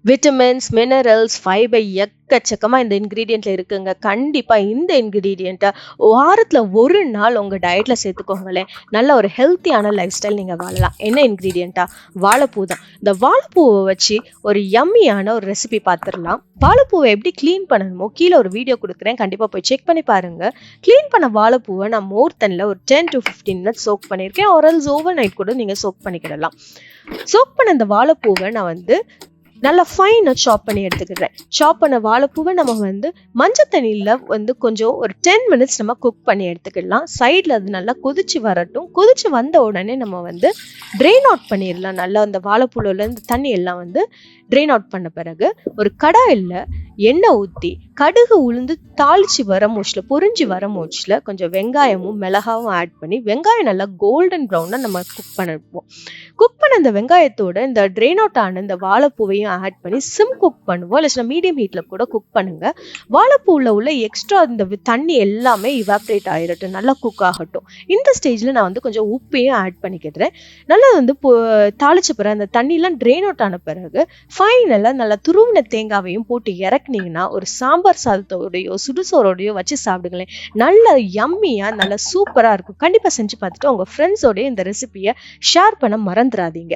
Vitamins, minerals, fibre எக்கச்சக்கமா இந்த இன்கிரீடியன்ட்ல இருக்குங்க. கண்டிப்பா இந்த இன்கிரீடியன்ட்ட வாரத்துல ஒரு நாள் உங்க டயட்ல சேர்த்துக்கோங்களேன். நல்ல ஒரு ஹெல்த்தியான லைஃப் ஸ்டைல் நீங்க வாழலாம். என்ன இன்கிரீடியன்ட்டா? வாழைப்பூ தான். இந்த வாழைப்பூவை வச்சு ஒரு யம்மியான ஒரு ரெசிபி பார்த்துடலாம். வாழைப்பூவை எப்படி க்ளீன் பண்ணணுமோ கீழே ஒரு வீடியோ கொடுக்குறேன், கண்டிப்பா போய் செக் பண்ணி பாருங்க. க்ளீன் பண்ண வாழைப்பூவை நான் மோர் தென்ல ஒரு 10 to 15 மினிட்ஸ் சோக் பண்ணியிருக்கேன். ஆர்எல்ஸ் ஓவர் நைட் கூட நீங்க சோக் பண்ணிக்கிடலாம். சோக் பண்ண இந்த வாழைப்பூவை நான் நல்லா ஃபைனாக சாப் பண்ணி எடுத்துக்கிறேன். சாப் பண்ண வாழைப்பூவை நம்ம மஞ்சள் தண்ணியில் கொஞ்சம் ஒரு 10 மினிட்ஸ் நம்ம குக் பண்ணி எடுத்துக்கிடலாம். சைடில் அது நல்லா கொதிச்சு வரட்டும். கொதிச்சு வந்த உடனே நம்ம ட்ரெயின் அவுட் பண்ணிடலாம். நல்லா அந்த வாழைப்பூவில் இந்த தண்ணி எல்லாம் ட்ரெயின் அவுட் பண்ண பிறகு ஒரு கடாயில் எண்ணெய் ஊற்றி கடுகு உளுந்து தாளிச்சு வர மூச்சில் பொரிஞ்சு வர மூச்சில் கொஞ்சம் வெங்காயமும் மிளகாவும் ஆட் பண்ணி வெங்காயம் நல்லா கோல்டன் ப்ரௌனாக நம்ம குக் பண்ணிப்போம். குக் பண்ண இந்த வெங்காயத்தோட இந்த ட்ரெயின் அவுட் ஆன இந்த வாழைப்பூவையும் ஆட் பண்ணி சிம் குக் பண்ணுவோம். இல்லை மீடியம் ஹீட்டில் கூட குக் பண்ணுங்க. வாழைப்பூவில் உள்ள எக்ஸ்ட்ரா இந்த தண்ணி எல்லாமே இவாப்ரேட் ஆகிடட்டும், நல்லா குக் ஆகட்டும். இந்த ஸ்டேஜில் நான் கொஞ்சம் உப்பையும் ஆட் பண்ணிக்கிறேன். நல்லா தாளிச்ச பிறகு அந்த தண்ணியெலாம் ட்ரெயின் அவுட் ஆன பிறகு ஃபைனலாக நல்லா துருவின தேங்காவையும் போட்டு இறக்குனீங்கன்னா ஒரு சாம்பார் சாதத்தோடையோ சுடுசோரோடையோ வச்சு சாப்பிடுங்களேன். நல்ல யம்மியாக நல்லா சூப்பராக இருக்கும். கண்டிப்பாக செஞ்சு பார்த்துட்டு உங்கள் ஃப்ரெண்ட்ஸோடய இந்த ரெசிபியை ஷேர் பண்ண மறந்துடாதீங்க.